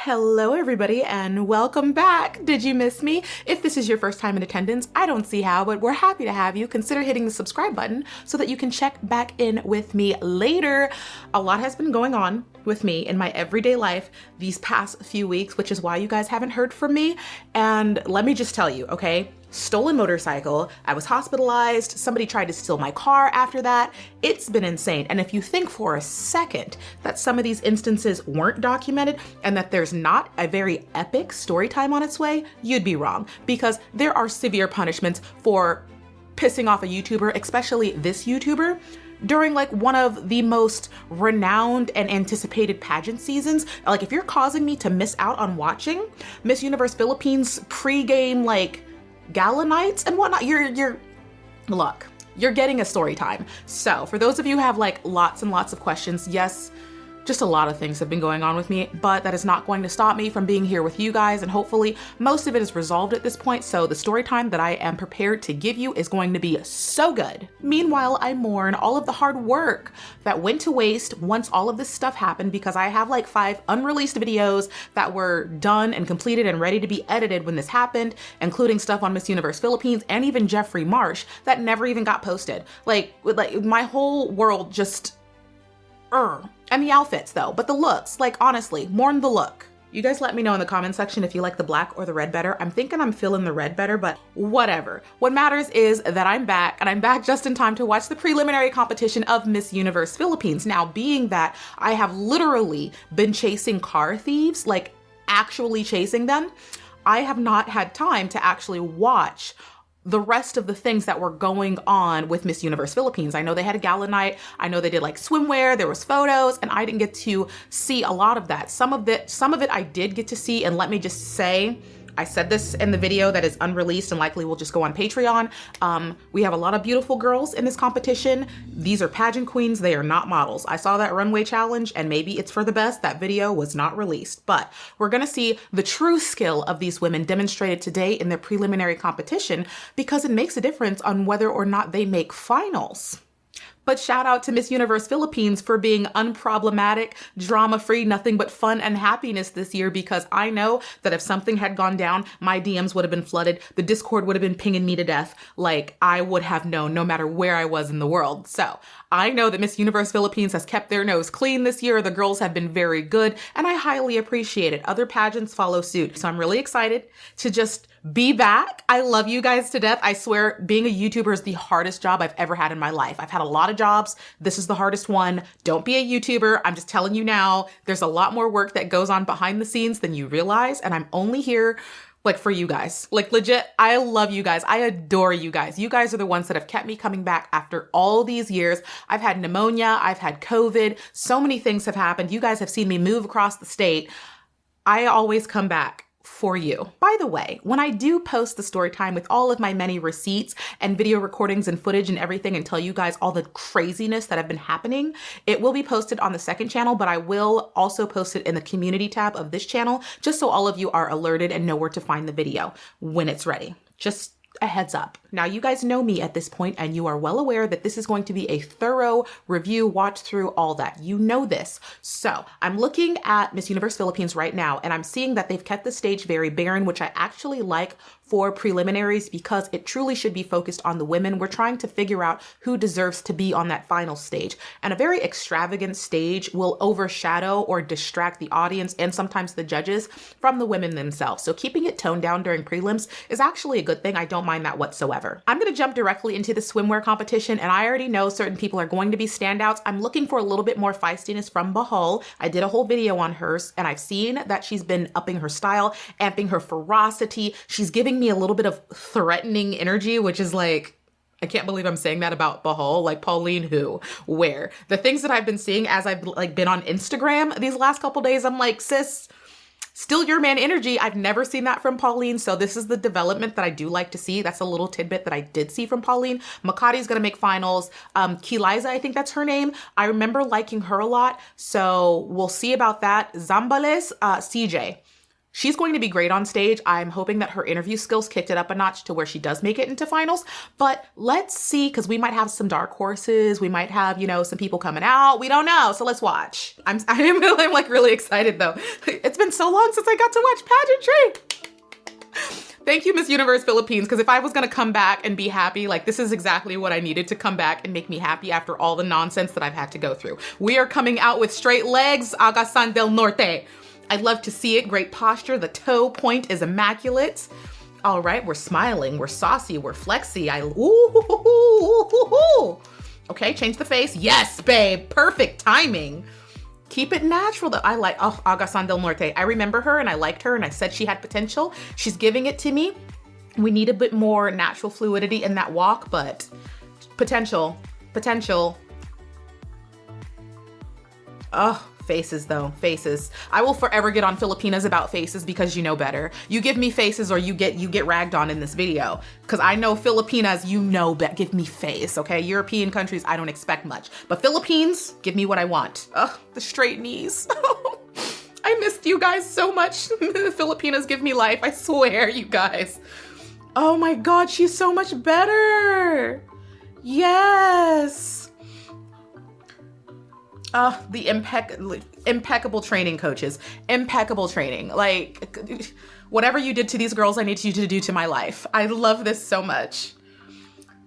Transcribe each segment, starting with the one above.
Hello everybody and welcome back. Did you miss me? If this is your first time in attendance, I don't see how, but we're happy to have you. Consider hitting the subscribe button so that you can check back in with me later. A lot has been going on with me in my everyday life these past few weeks, which is why you guys haven't heard from me. And let me just tell you, okay? Stolen motorcycle, I was hospitalized, somebody tried to steal my car after that. It's been insane. And if you think for a second that some of these instances weren't documented and that there's not a very epic story time on its way, you'd be wrong, because there are severe punishments for pissing off a YouTuber, especially this YouTuber, during like one of the most renowned and anticipated pageant seasons. Like if you're causing me to miss out on watching Miss Universe Philippines pre-game like gala nights and whatnot, you're getting a story time. So for those of you who have like lots and lots of questions, yes, just a lot of things have been going on with me, but that is not going to stop me from being here with you guys, and hopefully most of it is resolved at this point, so the story time that I am prepared to give you is going to be so good. Meanwhile, I mourn all of the hard work that went to waste once all of this stuff happened, because I have like 5 unreleased videos that were done and completed and ready to be edited when this happened, including stuff on Miss Universe Philippines and even Jeffrey Marsh that never even got posted. Like my whole world just and the outfits though, but the looks, like honestly, mourn the look. You guys let me know in the comment section if you like the black or the red better. I'm thinking I'm feeling the red better, but whatever. What matters is that I'm back, and I'm back just in time to watch the preliminary competition of Miss Universe Philippines. Now, being that I have literally been chasing car thieves, like actually chasing them, I have not had time to actually watch the rest of the things that were going on with Miss Universe Philippines. I know they had a gala night. I know they did like swimwear, there was photos, and I didn't get to see a lot of that. Some of it I did get to see, and let me just say, I said this in the video that is unreleased and likely will just go on Patreon. We have a lot of beautiful girls in this competition. These are pageant queens, they are not models. I saw that runway challenge and maybe it's for the best. That video was not released, but we're gonna see the true skill of these women demonstrated today in their preliminary competition, because it makes a difference on whether or not they make finals. But shout out to Miss Universe Philippines for being unproblematic, drama-free, nothing but fun and happiness this year, because I know that if something had gone down, my DMs would have been flooded, the Discord would have been pinging me to death, like I would have known no matter where I was in the world. So I know that Miss Universe Philippines has kept their nose clean this year. The girls have been very good, and I highly appreciate it. Other pageants follow suit. So I'm really excited to just be back. I love you guys to death. I swear, being a YouTuber is the hardest job I've ever had in my life. I've had a lot of jobs. This is the hardest one. Don't be a YouTuber. I'm just telling you now, there's a lot more work that goes on behind the scenes than you realize. And I'm only here like for you guys. Like legit, I love you guys. I adore you guys. You guys are the ones that have kept me coming back after all these years. I've had pneumonia. I've had COVID. So many things have happened. You guys have seen me move across the state. I always come back for you. By the way, when I do post the story time with all of my many receipts and video recordings and footage and everything, and tell you guys all the craziness that have been happening, it will be posted on the second channel, but I will also post it in the community tab of this channel, just so all of you are alerted and know where to find the video when it's ready. Just a heads up. Now, you guys know me at this point, and you are well aware that this is going to be a thorough review, watch through, all that. You know this. So I'm looking at Miss Universe Philippines right now, and I'm seeing that they've kept the stage very barren, which I actually like for preliminaries, because it truly should be focused on the women. We're trying to figure out who deserves to be on that final stage. And a very extravagant stage will overshadow or distract the audience and sometimes the judges from the women themselves. So keeping it toned down during prelims is actually a good thing. I don't mind that whatsoever. I'm going to jump directly into the swimwear competition, and I already know certain people are going to be standouts. I'm looking for a little bit more feistiness from Bahal. I did a whole video on hers, and I've seen that she's been upping her style, amping her ferocity. She's giving me a little bit of threatening energy, which is like, I can't believe I'm saying that about Bahal. Like, Pauline who? Where? The things that I've been seeing as I've like been on Instagram these last couple days, I'm like, sis, still your man energy. I've never seen that from Pauline. So this is the development that I do like to see. That's a little tidbit that I did see from Pauline. Makati's gonna make finals. Kiliza, I think that's her name. I remember liking her a lot. So we'll see about that. Zambales, CJ. She's going to be great on stage. I'm hoping that her interview skills kicked it up a notch to where she does make it into finals. But let's see, because we might have some dark horses. We might have, you know, some people coming out. We don't know. So let's watch. I'm like really excited though. It's been so long since I got to watch pageantry. Thank you, Miss Universe Philippines, because if I was gonna come back and be happy, like this is exactly what I needed to come back and make me happy after all the nonsense that I've had to go through. We are coming out with straight legs, Agasan del Norte. I'd love to see it, great posture, the toe point is immaculate. All right, we're smiling, we're saucy, we're flexy. Okay, change the face. Yes, babe, perfect timing. Keep it natural though. I like, oh, Agasan del Norte. I remember her and I liked her and I said she had potential. She's giving it to me. We need a bit more natural fluidity in that walk, but potential. Oh, faces though, faces. I will forever get on Filipinas about faces because you know better. You give me faces or you get ragged on in this video. Because I know Filipinas, you know better. Give me face, okay? European countries, I don't expect much. But Philippines, give me what I want. Ugh, the straight knees. I missed you guys so much. The Filipinas give me life, I swear, you guys. Oh my God, she's so much better. Yes. The impeccable training, coaches. Impeccable training. Like, whatever you did to these girls, I need you to do to my life. I love this so much.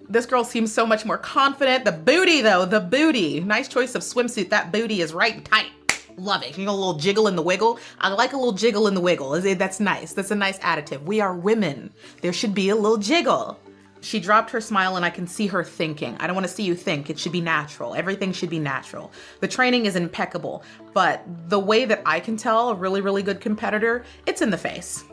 This girl seems so much more confident. The booty, though, the booty. Nice choice of swimsuit. That booty is right and tight. Love it. You know, a little jiggle in the wiggle. I like a little jiggle in the wiggle. That's nice. That's a nice additive. We are women. There should be a little jiggle. She dropped her smile and I can see her thinking. I don't want to see you think. It should be natural. Everything should be natural. The training is impeccable, but the way that I can tell a really, really good competitor, it's in the face.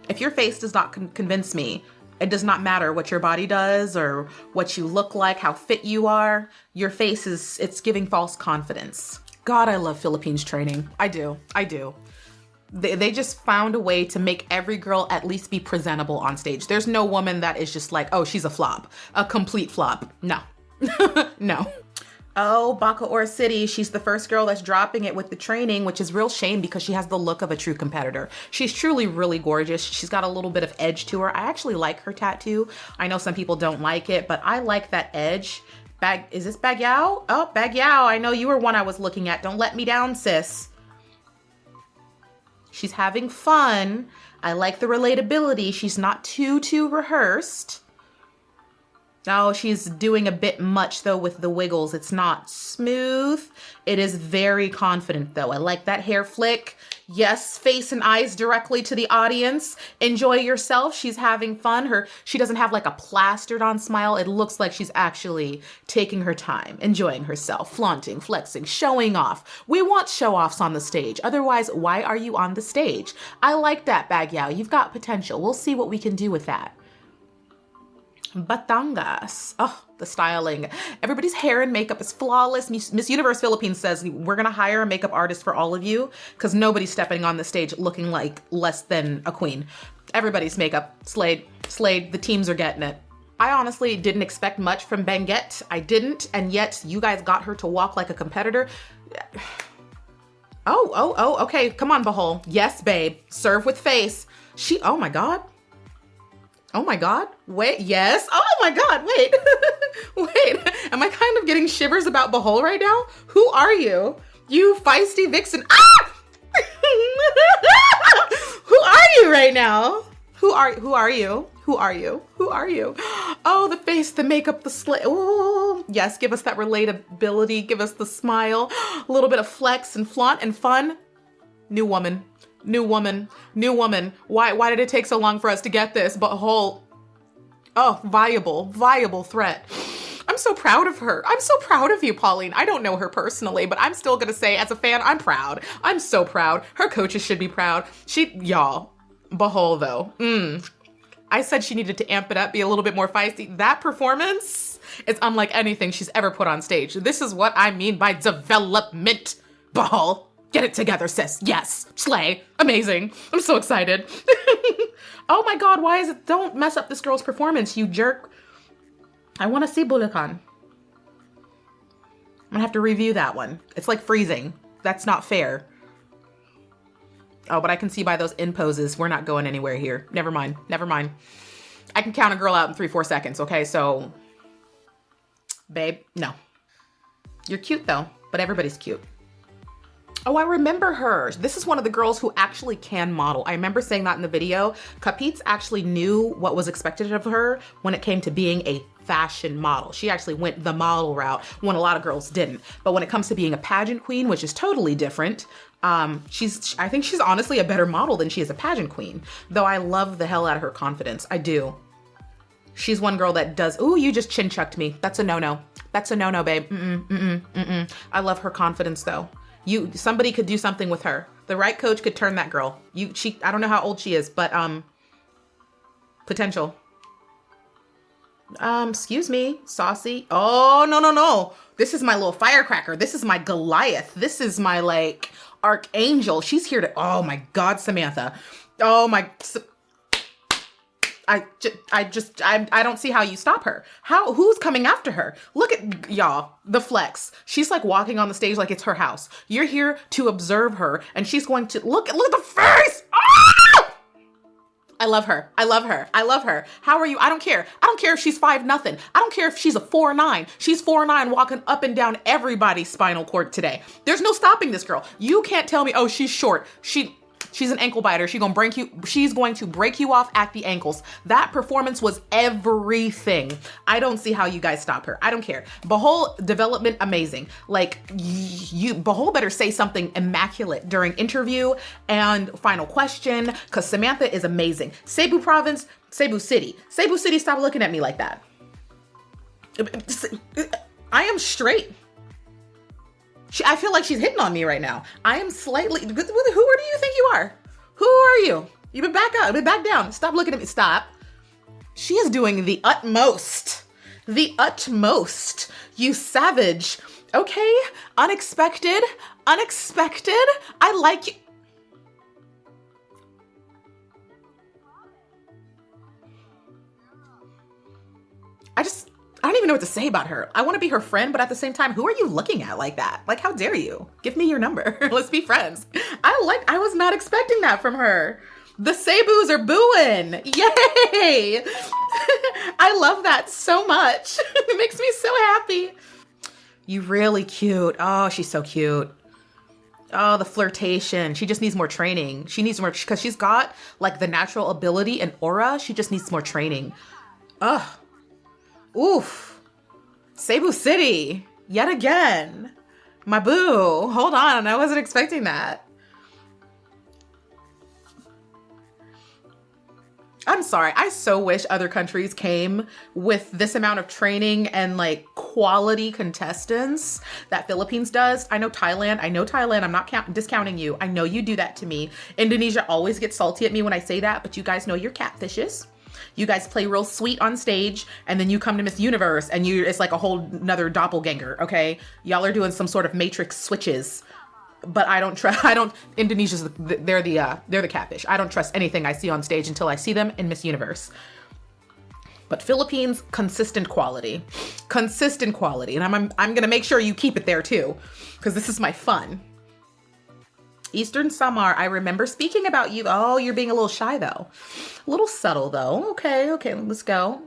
If your face does not convince me, it does not matter what your body does or what you look like, how fit you are. Your face it's giving false confidence. God, I love Philippines training. I do. They just found a way to make every girl at least be presentable on stage. There's no woman that is just like, oh, she's a flop, a complete flop. No, no. Oh, Bacoor City, she's the first girl that's dropping it with the training, which is real shame because she has the look of a true competitor. She's truly really gorgeous. She's got a little bit of edge to her. I actually like her tattoo. I know some people don't like it, but I like that edge. Is this Bagyao? Oh, Bagyao, I know you were one I was looking at. Don't let me down, sis. She's having fun. I like the relatability. She's not too rehearsed. Oh, she's doing a bit much though with the wiggles. It's not smooth. It is very confident though. I like that hair flick. Yes, face and eyes directly to the audience. Enjoy yourself. She's having fun. She doesn't have like a plastered on smile. It looks like she's actually taking her time, enjoying herself, flaunting, flexing, showing off. We want show-offs on the stage. Otherwise, why are you on the stage? I like that, Bagyao. You've got potential. We'll see what we can do with that. Batangas. Oh, the styling. Everybody's hair and makeup is flawless. Miss Universe Philippines says we're gonna hire a makeup artist for all of you because nobody's stepping on the stage looking like less than a queen. Everybody's makeup slayed. The teams are getting it. I honestly didn't expect much from Benguet. I didn't, and yet you guys got her to walk like a competitor. Oh, okay. Come on, Bahol. Yes, babe. Serve with face. Oh my God. Oh my God, wait, yes. Oh my God, wait, wait. Am I kind of getting shivers about Bahol right now? Who are you? You feisty vixen. Ah! Who are you right now? Who are you? Oh, the face, the makeup, the slit. Oh, yes, give us that relatability. Give us the smile, a little bit of flex and flaunt and fun. New woman. Why did it take so long for us to get this? But viable threat. I'm so proud of her. I'm so proud of you, Pauline. I don't know her personally, but I'm still gonna say as a fan, I'm proud. I'm so proud. Her coaches should be proud. Y'all, Bahol though. I said she needed to amp it up, be a little bit more feisty. That performance is unlike anything she's ever put on stage. This is what I mean by development, Bahol. Get it together, sis. Yes. Slay. Amazing. I'm so excited. Oh my God, why is it? Don't mess up this girl's performance, you jerk. I want to see Bulacan. I'm gonna have to review that one. It's like freezing. That's not fair. Oh, but I can see by those in poses, we're not going anywhere here. Never mind. Never mind. I can count a girl out in 3-4 seconds. Okay, so babe, no. You're cute though, but everybody's cute. Oh, I remember her. This is one of the girls who actually can model. I remember saying that in the video. Capiz actually knew what was expected of her when it came to being a fashion model. She actually went the model route when a lot of girls didn't. But when it comes to being a pageant queen, which is totally different, I think she's honestly a better model than she is a pageant queen. Though I love the hell out of her confidence. I do. She's one girl that does, ooh, you just chin chucked me. That's a no-no. That's a no-no, babe. I love her confidence though. Somebody could do something with her. The right coach could turn that girl. I don't know how old she is, but potential. Excuse me, saucy. Oh, no. This is my little firecracker. This is my Goliath. This is my like archangel. She's here to, oh my God, Samantha. Oh my, I don't see how you stop her. Who's coming after her? Look at y'all, the flex. She's like walking on the stage like it's her house. You're here to observe her and she's going to look at the face. Ah! I love her. I love her. I love her. How are you? I don't care. I don't care if she's 5'0". I don't care if she's a 4'9". She's 4'9", walking up and down everybody's spinal cord today. There's no stopping this girl. You can't tell me, oh, she's short. She's an ankle biter. She's going to break you off at the ankles. That performance was everything. I don't see how you guys stop her. I don't care. Bahol development, amazing. Like Bahol better say something immaculate during interview and final question, because Samantha is amazing. Cebu province, Cebu City. Cebu City, stop looking at me like that. I am straight. I feel like she's hitting on me right now. I am slightly, who do you think you are? Who are you? You've been back up, you've been back down. Stop looking at me, stop. She is doing the utmost. The utmost. You savage. Okay, unexpected. I like you. I don't even know what to say about her. I want to be her friend, but at the same time, who are you looking at like that? Like, how dare you? Give me your number. Let's be friends. I was not expecting that from her. The Cebus are booing. Yay! I love that so much. It makes me so happy. You really cute. Oh, she's so cute. Oh, the flirtation. She just needs more training. She needs more, because she's got like the natural ability and aura. She just needs more training. Ugh. Oof. Cebu City, yet again. My boo, hold on, I wasn't expecting that. I'm sorry, I so wish other countries came with this amount of training and like quality contestants that Philippines does. I know Thailand, I'm not discounting you. I know you do that to me. Indonesia always gets salty at me when I say that, but you guys know you're catfishes. You guys play real sweet on stage, and then you come to Miss Universe, and it's like a whole nother doppelganger, okay? Y'all are doing some sort of matrix switches, but Indonesia's, they're the catfish. I don't trust anything I see on stage until I see them in Miss Universe. But Philippines, consistent quality, and I'm gonna make sure you keep it there too, because this is my fun. Eastern Samar, I remember speaking about you. Oh, you're being a little shy though. A little subtle though. Okay, let's go.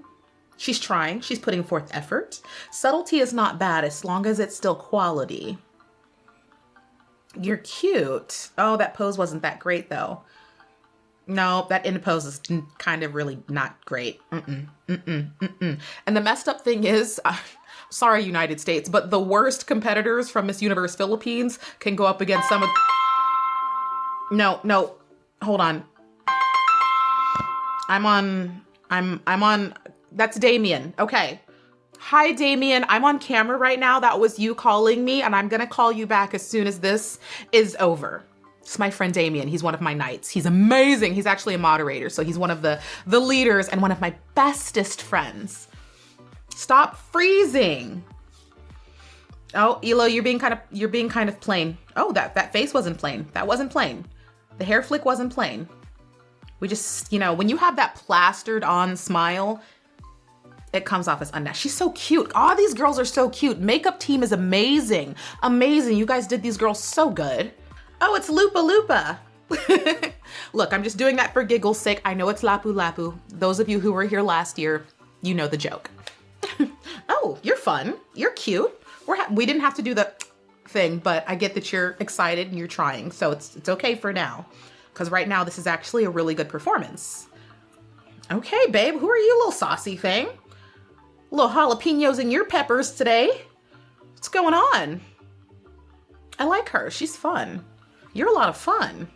She's trying, she's putting forth effort. Subtlety is not bad as long as it's still quality. You're cute. Oh, that pose wasn't that great though. No, that in pose is kind of really not great. And the messed up thing is, sorry United States, but the worst competitors from Miss Universe Philippines can go up against some of... No, hold on. I'm on, that's Damien. Okay. Hi, Damien. I'm on camera right now. That was you calling me, and I'm gonna call you back as soon as this is over. It's my friend Damien. He's one of my knights. He's amazing. He's actually a moderator, so he's one of the leaders and one of my bestest friends. Stop freezing. Oh, Elo, you're being kind of plain. Oh, that face wasn't plain. That wasn't plain. The hair flick wasn't plain. We just, when you have that plastered on smile, it comes off as unnatural. She's so cute. All these girls are so cute. Makeup team is amazing. Amazing. You guys did these girls so good. Oh, it's Lupa Lupa. Look, I'm just doing that for giggle's sake. I know it's Lapu Lapu. Those of you who were here last year, you know the joke. Oh, you're fun. You're cute. We didn't have to do the thing, but I get that you're excited and you're trying. So it's okay for now. Because right now, this is actually a really good performance. Okay, babe, who are you, little saucy thing? Little jalapenos in your peppers today. What's going on? I like her. She's fun. You're a lot of fun.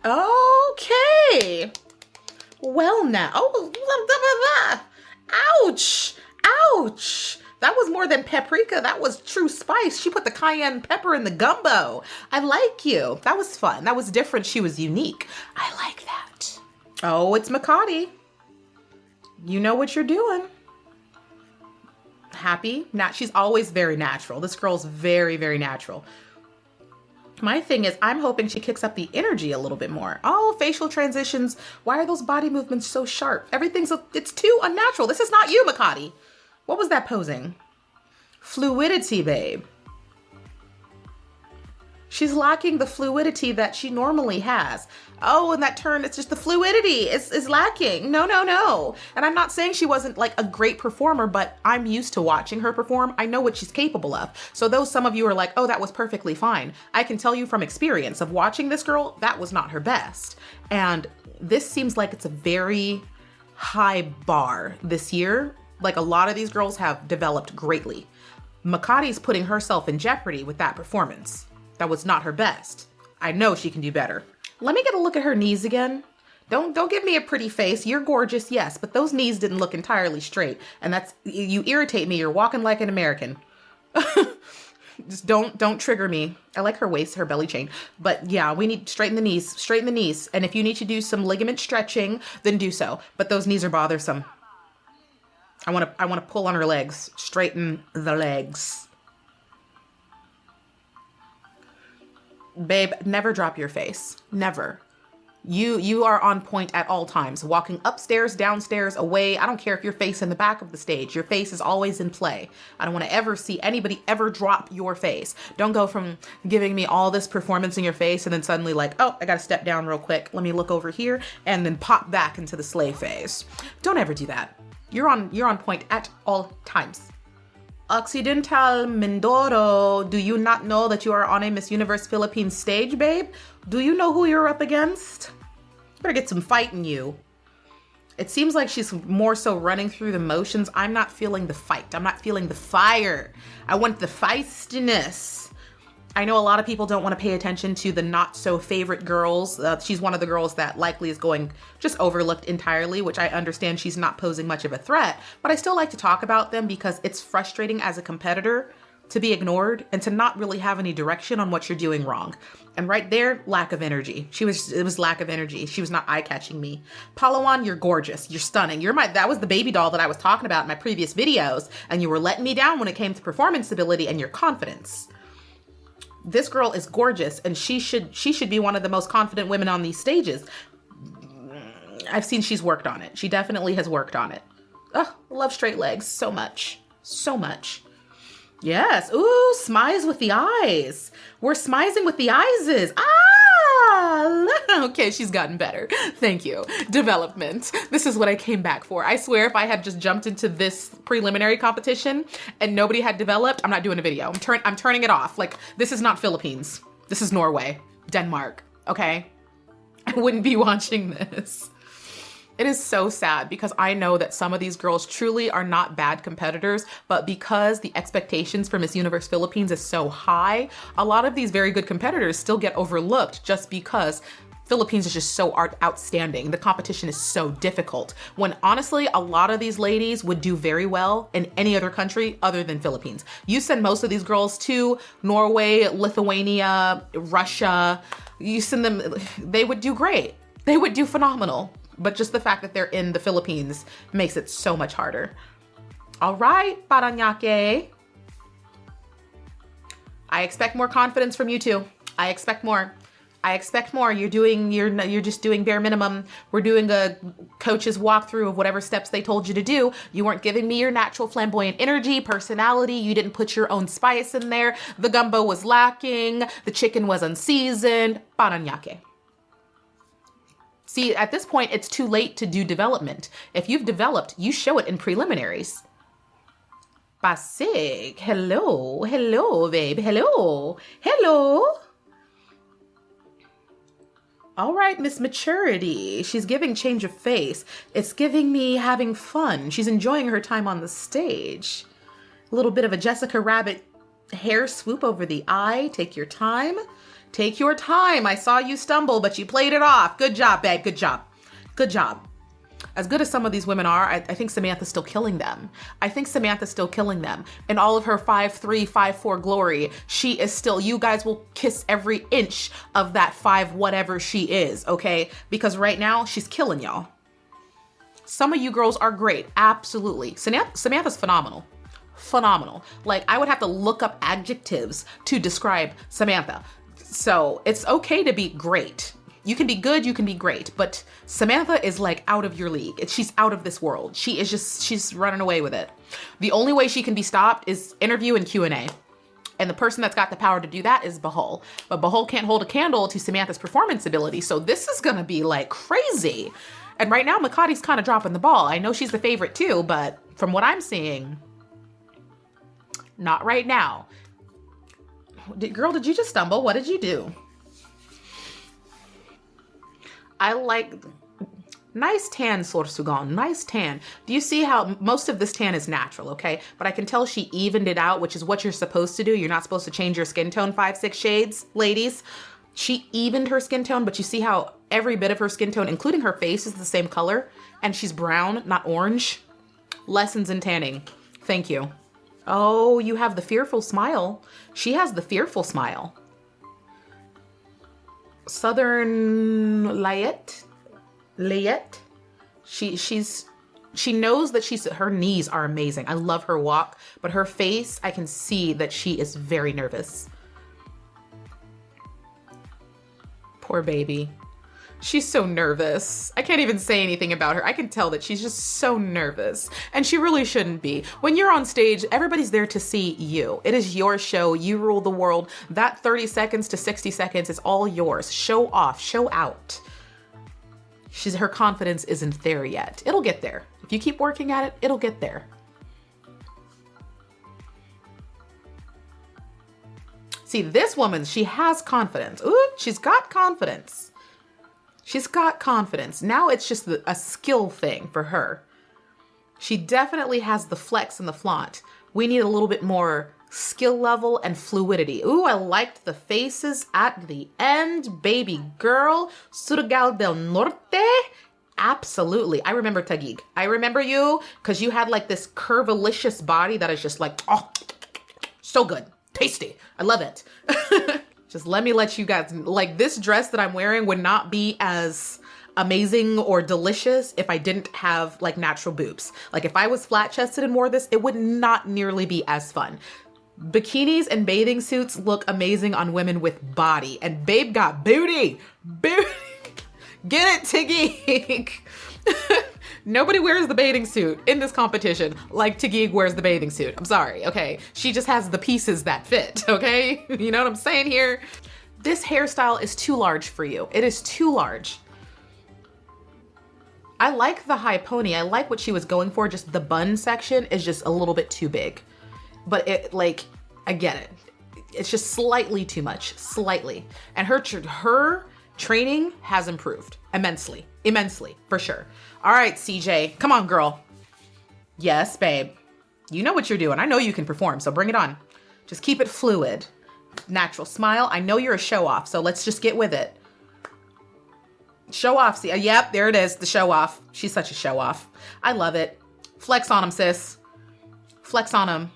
Okay. Well now. Oh, ouch. Ouch. That was more than paprika. That was true spice. She put the cayenne pepper in the gumbo. I like you. That was fun. That was different. She was unique. I like that. Oh, it's Makati. You know what you're doing. Happy? She's always very natural. This girl's very, very natural. My thing is, I'm hoping she kicks up the energy a little bit more. Oh, facial transitions. Why are those body movements so sharp? It's too unnatural. This is not you, Makati. What was that posing? Fluidity, babe. She's lacking the fluidity that she normally has. Oh, and that turn, it's just the fluidity is lacking. No, no, no. And I'm not saying she wasn't like a great performer, but I'm used to watching her perform. I know what she's capable of. So though some of you are like, oh, that was perfectly fine, I can tell you from experience of watching this girl, that was not her best. And this seems like it's a very high bar this year. Like a lot of these girls have developed greatly. Makati's putting herself in jeopardy with that performance. That was not her best. I know she can do better. Let me get a look at her knees again. Don't give me a pretty face. You're gorgeous, yes, but those knees didn't look entirely straight. And you irritate me. You're walking like an American. Just don't trigger me. I like her waist, her belly chain. But yeah, we need to straighten the knees. And if you need to do some ligament stretching, then do so. But those knees are bothersome. I want to pull on her legs. Straighten the legs. Babe, never drop your face. Never. You are on point at all times. Walking upstairs, downstairs, away. I don't care if you're facing the back of the stage. Your face is always in play. I don't want to ever see anybody ever drop your face. Don't go from giving me all this performance in your face and then suddenly like, oh, I got to step down real quick. Let me look over here and then pop back into the slay phase. Don't ever do that. You're on point at all times. Occidental Mindoro, do you not know that you are on a Miss Universe Philippines stage, babe? Do you know who you're up against? Better get some fight in you. It seems like she's more so running through the motions. I'm not feeling the fight. I'm not feeling the fire. I want the feistiness. I know a lot of people don't want to pay attention to the not so favorite girls. She's one of the girls that likely is going just overlooked entirely, which I understand she's not posing much of a threat, but I still like to talk about them because it's frustrating as a competitor to be ignored and to not really have any direction on what you're doing wrong. And right there, lack of energy. It was lack of energy. She was not eye-catching me. Palawan, you're gorgeous. You're stunning. That was the baby doll that I was talking about in my previous videos, and you were letting me down when it came to performance ability and your confidence. This girl is gorgeous and she should be one of the most confident women on these stages. I've seen she's worked on it. She definitely has worked on it. Oh, love straight legs so much. So much. Yes. Ooh, smize with the eyes. We're smizing with the eyes. Okay, she's gotten better. Thank you. Development. This is what I came back for. I swear if I had just jumped into this preliminary competition and nobody had developed, I'm not doing a video. I'm turning it off. Like, this is not Philippines. This is Norway, Denmark, okay? I wouldn't be watching this. It is so sad because I know that some of these girls truly are not bad competitors, but because the expectations for Miss Universe Philippines is so high, a lot of these very good competitors still get overlooked just because Philippines is just so outstanding. The competition is so difficult. When honestly, a lot of these ladies would do very well in any other country other than Philippines. You send most of these girls to Norway, Lithuania, Russia, you send them, they would do great. They would do phenomenal. But just the fact that they're in the Philippines makes it so much harder. All right, Paranaque. I expect more confidence from you too. I expect more. You're just doing bare minimum. We're doing a coach's walkthrough of whatever steps they told you to do. You weren't giving me your natural flamboyant energy, personality. You didn't put your own spice in there. The gumbo was lacking. The chicken was unseasoned. Paranaque. See, at this point, it's too late to do development. If you've developed, you show it in preliminaries. Pasig, hello, hello, babe, hello, hello. All right, Miss Maturity. She's giving change of face. It's giving me having fun. She's enjoying her time on the stage. A little bit of a Jessica Rabbit hair swoop over the eye. Take your time. Take your time. I saw you stumble, but you played it off. Good job, babe. Good job. Good job. As good as some of these women are, I think Samantha's still killing them. I think Samantha's still killing them. In all of her 5'3", 5'4" glory, she is still, you guys will kiss every inch of that 5 whatever she is, okay? Because right now, she's killing y'all. Some of you girls are great, absolutely. Samantha's phenomenal. Phenomenal. Like, I would have to look up adjectives to describe Samantha. So it's okay to be great. You can be good, you can be great, but Samantha is like out of your league. She's out of this world. She's running away with it. The only way she can be stopped is interview and Q&A. And the person that's got the power to do that is Bahul. But Bahul can't hold a candle to Samantha's performance ability. So this is gonna be like crazy. And right now, Makati's kind of dropping the ball. I know she's the favorite too, but from what I'm seeing, not right now. Girl, did you just stumble? What did you do? I like, nice tan, Sorsugon, nice tan. Do you see how most of this tan is natural, okay? But I can tell she evened it out, which is what you're supposed to do. You're not supposed to change your skin tone 5-6 shades, ladies. She evened her skin tone, but you see how every bit of her skin tone, including her face, is the same color, and she's brown, not orange. Lessons in tanning. Thank you. Oh, you have the fearful smile. She has the fearful smile. Southern Layette. She knows that her knees are amazing. I love her walk, but her face, I can see that she is very nervous. Poor baby. She's so nervous. I can't even say anything about her. I can tell that she's just so nervous, and she really shouldn't be. When you're on stage, everybody's there to see you. It is your show. You rule the world. That 30 seconds to 60 seconds is all yours. Show off, show out. Her confidence isn't there yet. It'll get there. If you keep working at it, it'll get there. See, this woman, she has confidence. Ooh, she's got confidence. She's got confidence. Now it's just a skill thing for her. She definitely has the flex and the flaunt. We need a little bit more skill level and fluidity. Ooh, I liked the faces at the end. Baby girl, Surreal del Norte. Absolutely. I remember Taguig. I remember you because you had like this curvilicious body that is just like, oh, so good. Tasty. I love it. Just let you guys, like, this dress that I'm wearing would not be as amazing or delicious if I didn't have like natural boobs. Like if I was flat chested and wore this, it would not nearly be as fun. Bikinis and bathing suits look amazing on women with body, and babe got booty. Booty. Get it, Tiggy. Nobody wears the bathing suit in this competition like Taguig wears the bathing suit. I'm sorry, okay? She just has the pieces that fit, okay? You know what I'm saying here? This hairstyle is too large for you. It is too large. I like the high pony. I like what she was going for. Just the bun section is just a little bit too big. But it, like, I get it. It's just slightly too much, slightly. And her training has improved immensely, for sure. All right, CJ, come on, girl. Yes, babe. You know what you're doing. I know you can perform, so bring it on. Just keep it fluid. Natural smile. I know you're a show off, so let's just get with it. Show off. See, yep, there it is, the show off. She's such a show off. I love it. Flex on him, sis. Flex on him.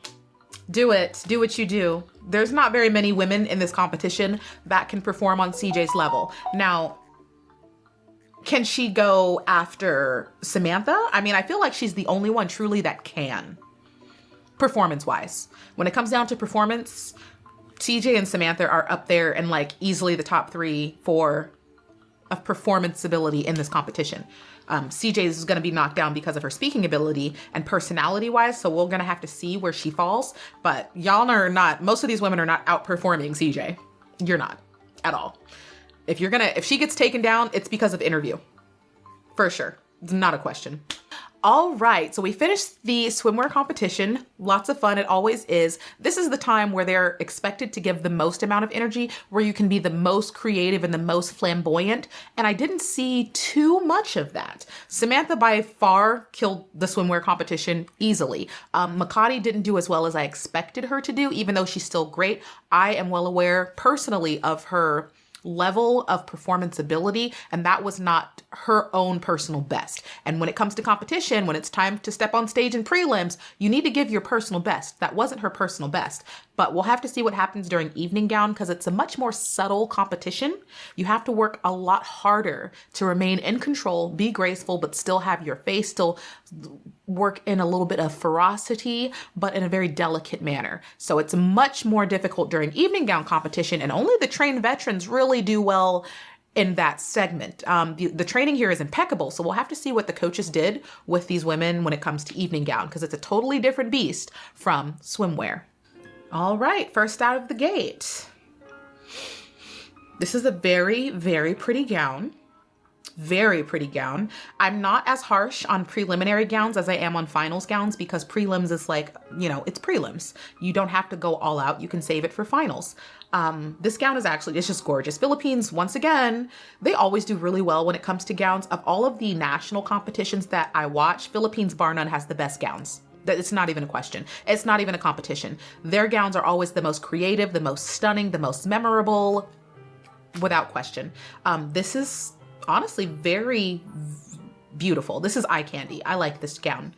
Do it. Do what you do. There's not very many women in this competition that can perform on CJ's level. Now, can she go after Samantha? I mean, I feel like she's the only one truly that can, performance-wise. When it comes down to performance, CJ and Samantha are up there and like easily the top 3, 4 of performance ability in this competition. CJ is going to be knocked down because of her speaking ability and personality-wise, so we're going to have to see where she falls. But y'all are not, most of these women are not outperforming CJ. You're not, at all. If she gets taken down, it's because of interview. For sure. It's not a question. All right, so we finished the swimwear competition. Lots of fun, it always is. This is the time where they're expected to give the most amount of energy, where you can be the most creative and the most flamboyant, and I didn't see too much of that. Samantha by far killed the swimwear competition easily. Makati didn't do as well as I expected her to do, even though she's still great. I am well aware personally of her level of performance ability, and that was not her own personal best. And when it comes to competition, when it's time to step on stage in prelims, you need to give your personal best. That wasn't her personal best, but we'll have to see what happens during evening gown because it's a much more subtle competition. You have to work a lot harder to remain in control, be graceful, but still have your face, still work in a little bit of ferocity, but in a very delicate manner. So it's much more difficult during evening gown competition, and only the trained veterans really do well in that segment. The training here is impeccable, so we'll have to see what the coaches did with these women when it comes to evening gown, because it's a totally different beast from swimwear. All right, first out of the gate. This is a very, very pretty gown. Very pretty gown. I'm not as harsh on preliminary gowns as I am on finals gowns because prelims is like, it's prelims. You don't have to go all out. You can save it for finals. This gown is actually, it's just gorgeous. Philippines, once again, they always do really well when it comes to gowns. Of all of the national competitions that I watch, Philippines bar none has the best gowns. It's not even a question. It's not even a competition. Their gowns are always the most creative, the most stunning, the most memorable, without question. This is honestly very beautiful. This is eye candy. I like this gown.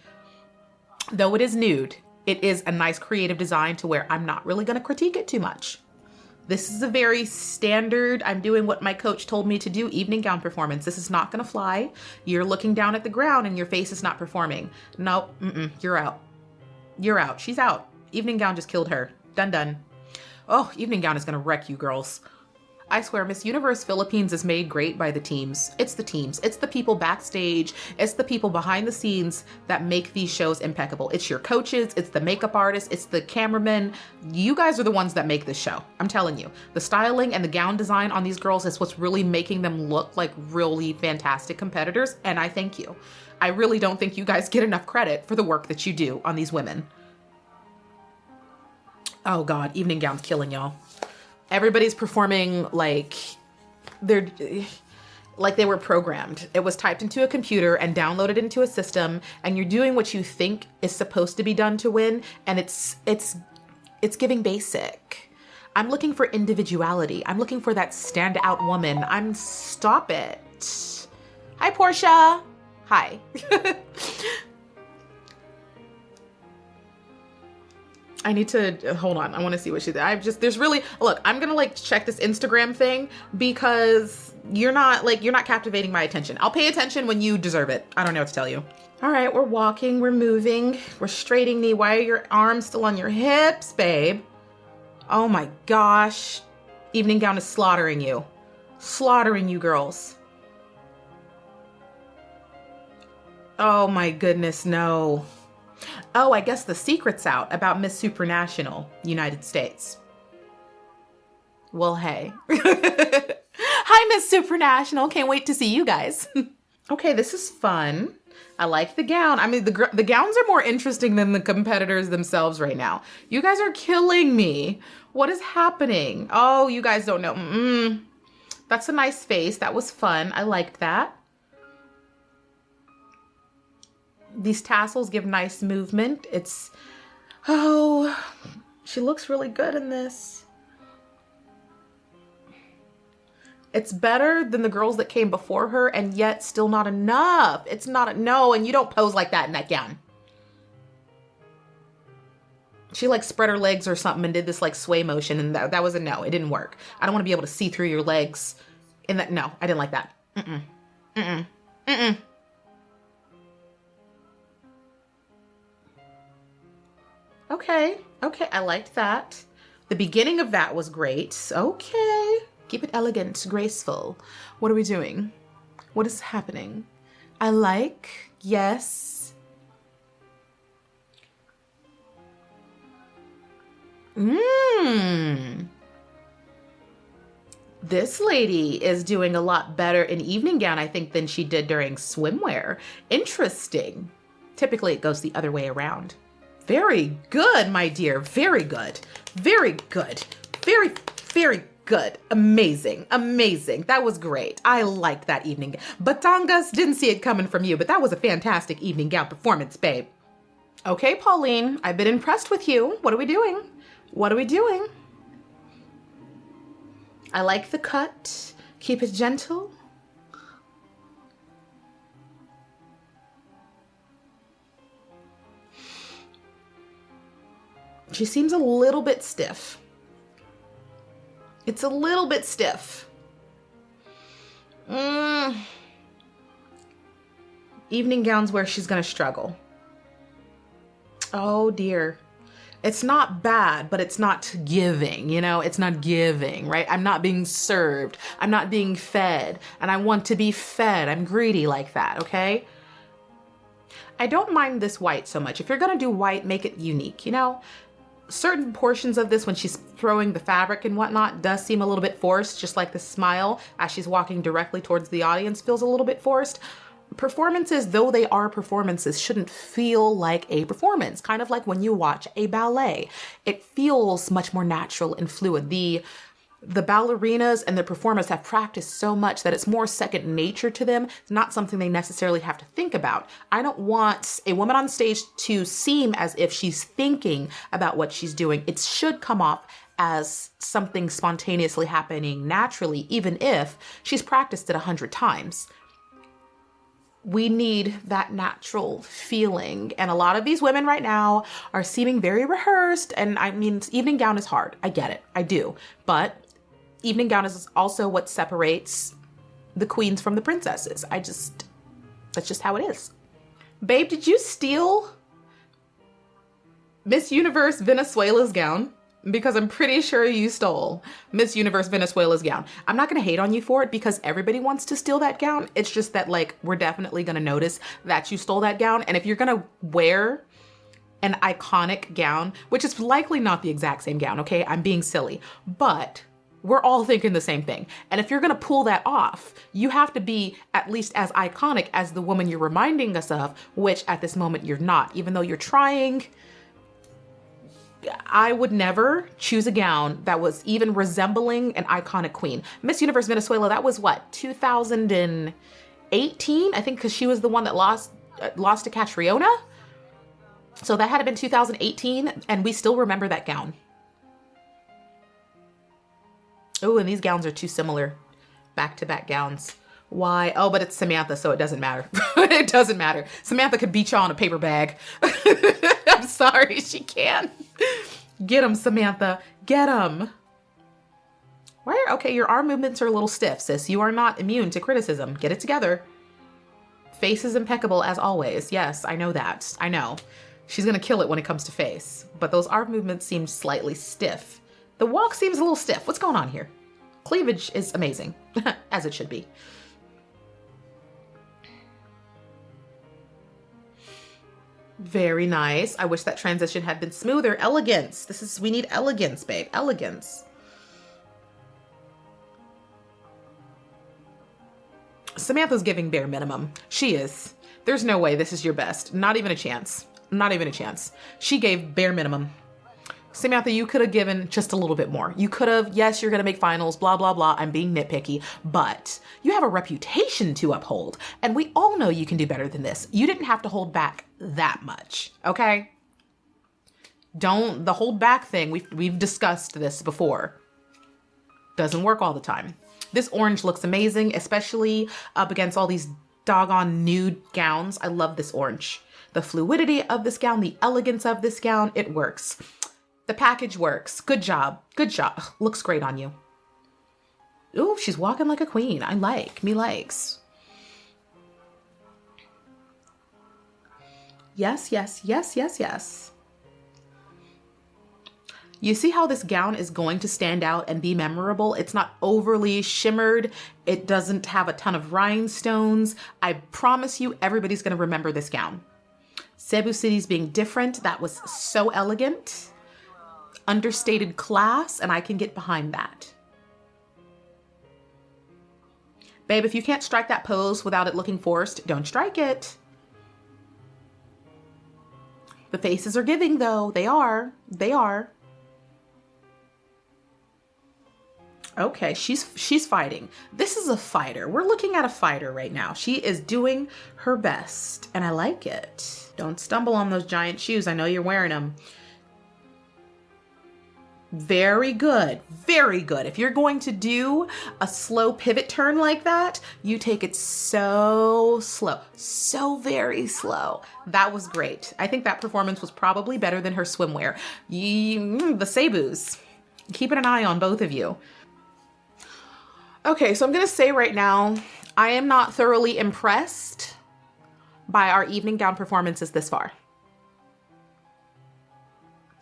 Though it is nude, it is a nice creative design to where I'm not really going to critique it too much. This is a very standard, I'm doing what my coach told me to do, evening gown performance. This is not going to fly. You're looking down at the ground and your face is not performing. Nope, you're out. You're out. She's out. Evening gown just killed her. Done. Oh, evening gown is going to wreck you girls. I swear, Miss Universe Philippines is made great by the teams. It's the teams. It's the people backstage. It's the people behind the scenes that make these shows impeccable. It's your coaches. It's the makeup artists. It's the cameramen. You guys are the ones that make this show. I'm telling you. The styling and the gown design on these girls is what's really making them look like really fantastic competitors, and I thank you. I really don't think you guys get enough credit for the work that you do on these women. Oh God, evening gown's killing y'all. Everybody's performing like they were programmed. It was typed into a computer and downloaded into a system, and you're doing what you think is supposed to be done to win, and it's giving basic. I'm looking for individuality. I'm looking for that standout woman. Stop it. Hi, Portia. Hi. I need to, hold on. I want to see what she did. Look, I'm going to check this Instagram thing because you're not captivating my attention. I'll pay attention when you deserve it. I don't know what to tell you. All right, we're walking, we're moving, we're straightening knee. Why are your arms still on your hips, babe? Oh my gosh. Evening gown is slaughtering you. Slaughtering you girls. Oh my goodness, no. Oh, I guess the secret's out about Miss Supranational United States. Well, hey. Hi, Miss Supranational. Can't wait to see you guys. Okay, this is fun. I like the gown. I mean, the gowns are more interesting than the competitors themselves right now. You guys are killing me. What is happening? Oh, you guys don't know. That's a nice face. That was fun. I liked that. These tassels give nice movement. She looks really good in this. It's better than the girls that came before her, and yet still not enough. No, and you don't pose like that in that gown. She spread her legs or something and did this sway motion, and that was a no. It didn't work. I don't want to be able to see through your legs in that. No, I didn't like that. Okay, I liked that. The beginning of that was great. Okay, keep it elegant, graceful. What are we doing? What is happening? Yes. This lady is doing a lot better in evening gown, I think, than she did during swimwear. Interesting. Typically, it goes the other way around. Very good, my dear. Very good. Very good. Very, very good. Amazing. Amazing. That was great. I liked that evening. Batangas, didn't see it coming from you, but that was a fantastic evening gown performance, babe. Okay, Pauline, I've been impressed with you. What are we doing? What are we doing? I like the cut. Keep it gentle. She seems a little bit stiff. It's a little bit stiff. Evening gown's where she's gonna struggle. Oh dear. It's not bad, but it's not giving, you know? It's not giving, right? I'm not being served. I'm not being fed. And I want to be fed. I'm greedy like that, okay? I don't mind this white so much. If you're gonna do white, make it unique, you know? Certain portions of this, when she's throwing the fabric and whatnot, does seem a little bit forced, just like the smile as she's walking directly towards the audience feels a little bit forced. Performances, though they are performances, shouldn't feel like a performance. Kind of like when you watch a ballet. It feels much more natural and fluid. The ballerinas and the performers have practiced so much that it's more second nature to them. It's not something they necessarily have to think about. I don't want a woman on stage to seem as if she's thinking about what she's doing. It should come off as something spontaneously happening naturally, even if she's practiced it 100 times. We need that natural feeling. And a lot of these women right now are seeming very rehearsed. And I mean, evening gown is hard. I get it. I do. But evening gown is also what separates the queens from the princesses. That's just how it is. Babe, did you steal Miss Universe Venezuela's gown? Because I'm pretty sure you stole Miss Universe Venezuela's gown. I'm not gonna hate on you for it because everybody wants to steal that gown. It's just that, like, we're definitely gonna notice that you stole that gown. And if you're gonna wear an iconic gown, which is likely not the exact same gown, okay? I'm being silly, but we're all thinking the same thing. And if you're gonna pull that off, you have to be at least as iconic as the woman you're reminding us of, which at this moment you're not, even though you're trying. I would never choose a gown that was even resembling an iconic queen. Miss Universe Venezuela, that was what, 2018? I think because she was the one that lost to Catriona. So that had been 2018, and we still remember that gown. Oh, and these gowns are too similar. Back-to-back gowns. Why? Oh, but it's Samantha, so it doesn't matter. It doesn't matter. Samantha could beat you on a paper bag. I'm sorry, she can. Get him, Samantha. Get him. Why? Okay, your arm movements are a little stiff, sis. You are not immune to criticism. Get it together. Face is impeccable as always. Yes, I know that. I know. She's gonna kill it when it comes to face. But those arm movements seem slightly stiff. The walk seems a little stiff. What's going on here? Cleavage is amazing, as it should be. Very nice. I wish that transition had been smoother. Elegance. We need elegance, babe. Elegance. Samantha's giving bare minimum. She is. There's no way this is your best. Not even a chance. Not even a chance. She gave bare minimum. Samantha, you could have given just a little bit more. You could have, yes, you're going to make finals, blah, blah, blah. I'm being nitpicky, but you have a reputation to uphold. And we all know you can do better than this. You didn't have to hold back that much, okay? The hold back thing, we've discussed this before. Doesn't work all the time. This orange looks amazing, especially up against all these doggone nude gowns. I love this orange. The fluidity of this gown, the elegance of this gown, it works. The package works. Good job. Good job. Looks great on you. Ooh, she's walking like a queen. I like. Me likes. Yes, yes, yes, yes, yes. You see how this gown is going to stand out and be memorable? It's not overly shimmered. It doesn't have a ton of rhinestones. I promise you, everybody's going to remember this gown. Cebu City's being different. That was so elegant. Understated class, and I can get behind that. Babe, if you can't strike that pose without it looking forced, don't strike it. The faces are giving though. They are. They are. Okay, she's fighting. This is a fighter. We're looking at a fighter right now. She is doing her best, and I like it. Don't stumble on those giant shoes. I know you're wearing them. Very good. Very good. If you're going to do a slow pivot turn like that, you take it so slow, so very slow. That was great. I think that performance was probably better than her swimwear. The Sabus. Keeping an eye on both of you. Okay, so I'm going to say right now, I am not thoroughly impressed by our evening gown performances this far.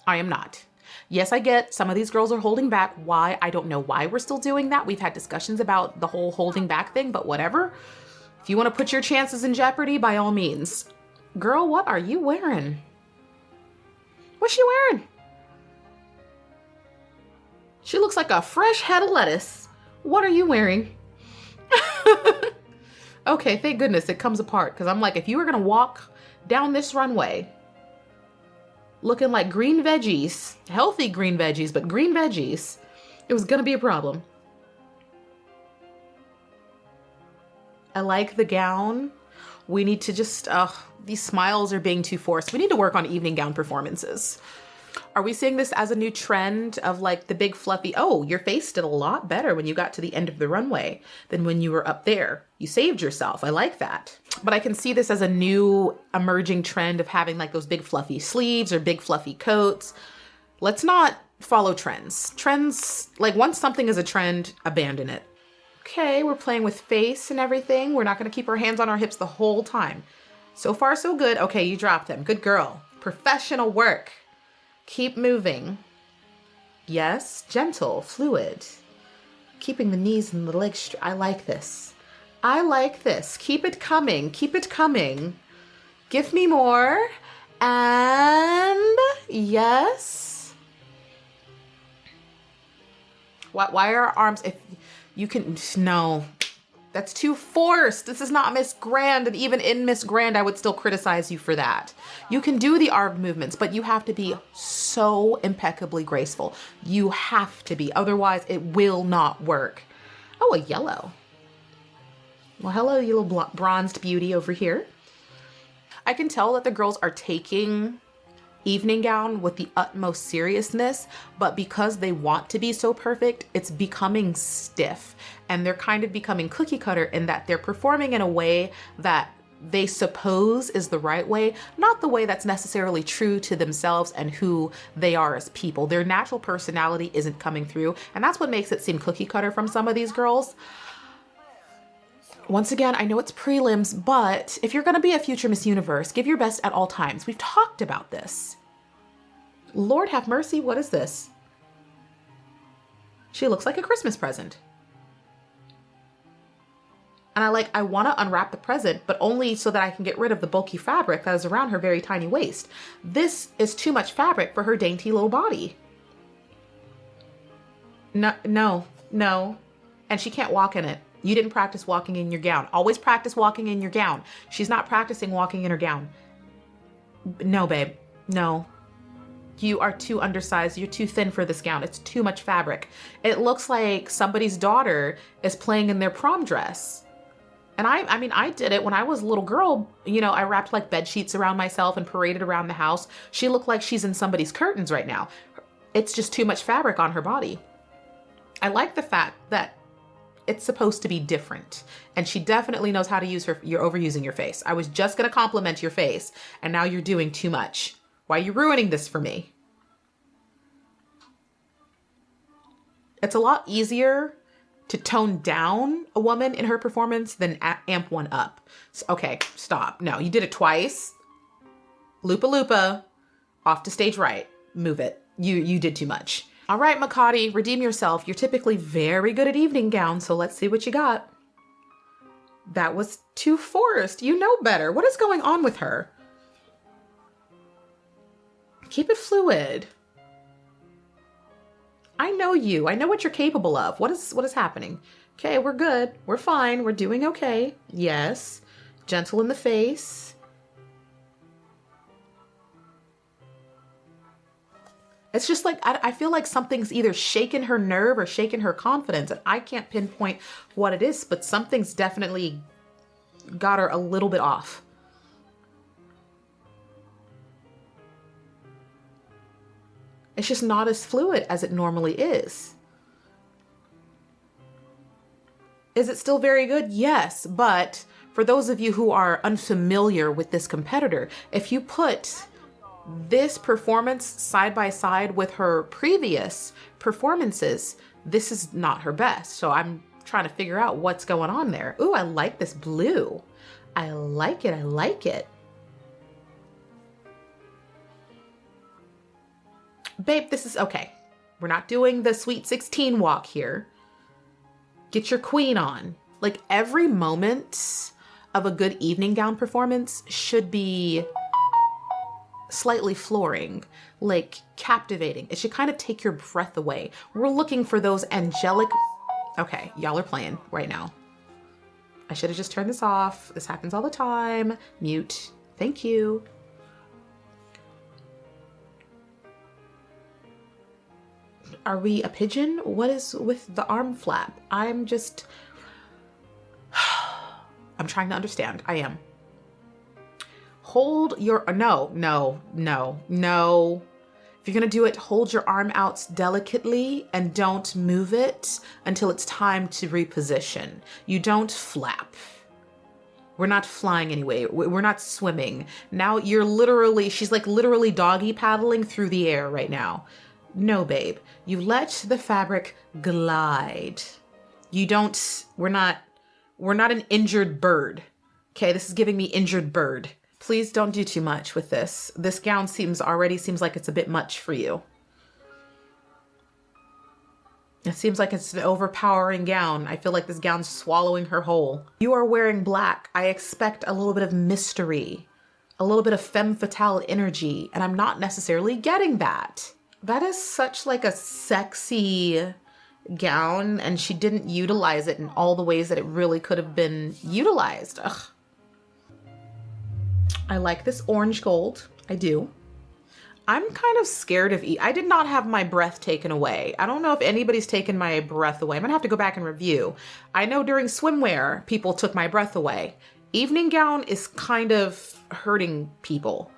I am not. Yes, I get some of these girls are holding back. Why? I don't know why we're still doing that. We've had discussions about the whole holding back thing, but whatever. If you want to put your chances in jeopardy, by all means. Girl, what are you wearing? What's she wearing? She looks like a fresh head of lettuce. What are you wearing? Okay, thank goodness it comes apart, because I'm like, if you were going to walk down this runway looking like green veggies, healthy green veggies, but green veggies, it was going to be a problem. I like the gown. We need to just, these smiles are being too forced. We need to work on evening gown performances. Are we seeing this as a new trend of like the big fluffy, oh, your face did a lot better when you got to the end of the runway than when you were up there. You saved yourself. I like that. But I can see this as a new emerging trend of having like those big fluffy sleeves or big fluffy coats. Let's not follow trends. Trends, like once something is a trend, abandon it. Okay, we're playing with face and everything. We're not going to keep our hands on our hips the whole time. So far, so good. Okay, you dropped them. Good girl. Professional work. Keep moving. Yes, gentle, fluid. Keeping the knees and the legs straight. I like this. I like this. Keep it coming. Keep it coming. Give me more. And yes. Why are our arms, if you can, no. That's too forced. This is not Miss Grand. And even in Miss Grand, I would still criticize you for that. You can do the arm movements, but you have to be so impeccably graceful. You have to be. Otherwise, it will not work. Oh, a yellow. Well, hello, you little bronzed beauty over here. I can tell that the girls are taking evening gown with the utmost seriousness, but because they want to be so perfect, it's becoming stiff. And they're kind of becoming cookie cutter in that they're performing in a way that they suppose is the right way, not the way that's necessarily true to themselves and who they are as people. Their natural personality isn't coming through, and that's what makes it seem cookie cutter from some of these girls. Once again, I know it's prelims, but if you're going to be a future Miss Universe, give your best at all times. We've talked about this. Lord have mercy, what is this? She looks like a Christmas present. And I want to unwrap the present, but only so that I can get rid of the bulky fabric that is around her very tiny waist. This is too much fabric for her dainty little body. No. And she can't walk in it. You didn't practice walking in your gown. Always practice walking in your gown. She's not practicing walking in her gown. No, babe. No. You are too undersized. You're too thin for this gown. It's too much fabric. It looks like somebody's daughter is playing in their prom dress. And I mean, I did it when I was a little girl. You know, I wrapped like bed sheets around myself and paraded around the house. She looked like she's in somebody's curtains right now. It's just too much fabric on her body. I like the fact that it's supposed to be different. And she definitely knows how to use you're overusing your face. I was just going to compliment your face, and now you're doing too much. Why are you ruining this for me? It's a lot easier to tone down a woman in her performance than amp one up. So, okay, stop. No, you did it twice. Loopa, off to stage right. Move it. You did too much. All right, Makati, redeem yourself. You're typically very good at evening gowns, so let's see what you got. That was too forced. You know better. What is going on with her? Keep it fluid. I know you. I know what you're capable of. What is happening? Okay, we're good. We're fine. We're doing okay. Yes. Gentle in the face. It's just like, I feel like something's either shaken her nerve or shaken her confidence. And I can't pinpoint what it is, but something's definitely got her a little bit off. It's just not as fluid as it normally is. Is it still very good? Yes, but for those of you who are unfamiliar with this competitor, if you put this performance side by side with her previous performances, this is not her best. So I'm trying to figure out what's going on there. Ooh, I like this blue. I like it. I like it. Babe, this is okay. We're not doing the Sweet 16 walk here. Get your queen on. Like every moment of a good evening gown performance should be slightly flooring, like captivating. It should kind of take your breath away. We're looking for those angelic. Okay, y'all are playing right now. I should have just turned this off. This happens all the time. Mute. Thank you. Are we a pigeon? What is with the arm flap? I'm trying to understand. I am. Hold your, no. If you're gonna do it, hold your arm out delicately and don't move it until it's time to reposition. You don't flap. We're not flying anyway. We're not swimming. Now she's like literally doggy paddling through the air right now. No, babe. You let the fabric glide. We're not an injured bird. Okay, this is giving me injured bird. Please don't do too much with this. This gown already seems like it's a bit much for you. It seems like it's an overpowering gown. I feel like this gown's swallowing her whole. You are wearing black. I expect a little bit of mystery, a little bit of femme fatale energy, and I'm not necessarily getting that. That is such like a sexy gown, and she didn't utilize it in all the ways that it really could have been utilized. Ugh. I like this orange gold. I do. I'm kind of scared of I did not have my breath taken away. I don't know if anybody's taken my breath away. I'm gonna have to go back and review. I know during swimwear, people took my breath away. Evening gown is kind of hurting people.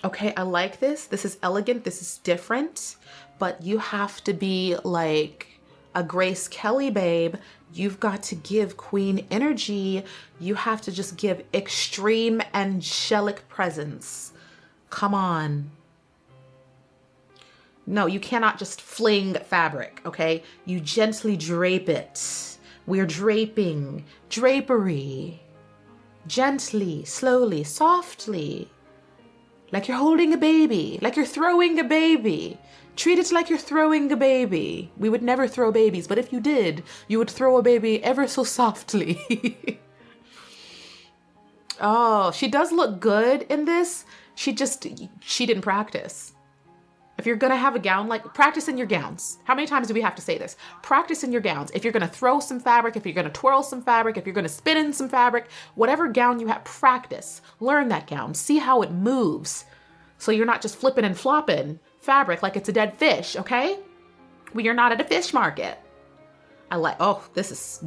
Okay, I like this. This is elegant. This is different, but you have to be like a Grace Kelly, babe. You've got to give queen energy. You have to just give extreme angelic presence. Come on. No, you cannot just fling fabric, okay? You gently drape it. We're draping. Drapery. Gently, slowly, softly. Like you're holding a baby, like you're throwing a baby. Treat it like you're throwing a baby. We would never throw babies, but if you did, you would throw a baby ever so softly. Oh, she does look good in this. She didn't practice. If you're gonna have a gown, like practice in your gowns. How many times do we have to say this? Practice in your gowns. If you're gonna throw some fabric, if you're gonna twirl some fabric, if you're gonna spin in some fabric, whatever gown you have, practice. Learn that gown. See how it moves. So you're not just flipping and flopping fabric like it's a dead fish, okay? You're not at a fish market. I like, oh, this,